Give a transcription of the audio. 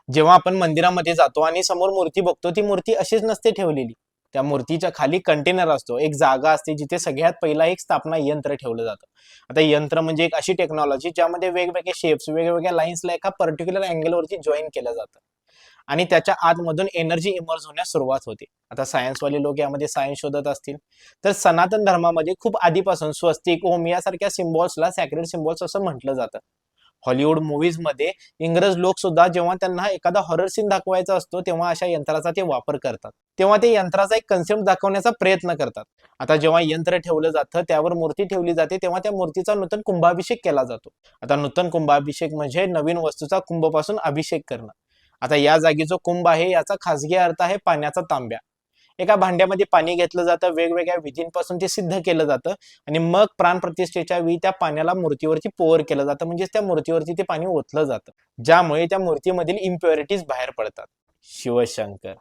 जेव्हा आपण मंदिरामध्ये जातो आणि समोर मूर्ती बघतो, ती मूर्ती अशीच नसते ठेवलेली. त्या मूर्तीच्या खाली कंटेनर असतो, एक जागा असते जिथे सगळ्यात पहिला एक स्थापना यंत्र ठेवलं जातं. आता यंत्र म्हणजे एक अशी टेक्नॉलॉजी ज्यामध्ये वेगवेगळे शेप्स, वेगवेगळ्या लाईन्सला एका पर्टिक्युलर अँगलवरती जॉईन केलं जातं आणि त्याच्या आतमधून एनर्जी इमर्ज होण्यास सुरुवात होते. आता सायन्सवाले लोक यामध्ये सायन्स शोधत असतील, तर सनातन धर्मामध्ये खूप आधीपासून स्वस्तिक, ओम यासारख्या सिम्बॉल्सला सॅक्रेड सिम्बॉल्स असं म्हटलं जातं. हॉलिवूड मूव्हीज मध्ये इंग्रज लोक सुद्धा जेव्हा त्यांना एखादा हॉरर सीन दाखवायचा असतो तेव्हा अशा यंत्राचा ते वापर करतात. तेव्हा ते यंत्राचा एक कन्सेप्ट दाखवण्याचा प्रयत्न करतात. आता जेव्हा यंत्र ठेवलं जातं त्यावर मूर्ती ठेवली जाते तेव्हा त्या मूर्तीचा नूतन कुंभाभिषेक केला जातो. आता नूतन कुंभाभिषेक म्हणजे नवीन वस्तूचा कुंभपासून अभिषेक करणं. आता या जागी जो कुंभ आहे याचा खासगी अर्थ आहे पाण्याचा तांब्या. एका भांड्यामध्ये पाणी घेतलं जातं, वेगवेगळ्या विधींपासून ते सिद्ध केलं जातं आणि मग प्राणप्रतिष्ठेच्या वेळी त्या पाण्याला मूर्तीवरती पोअर केलं जातं, म्हणजे त्या मूर्तीवरती ते पाणी ओतलं जातं, ज्यामुळे त्या मूर्तीमधील इम्प्युरिटीज बाहेर पडतात. शिवशंकर.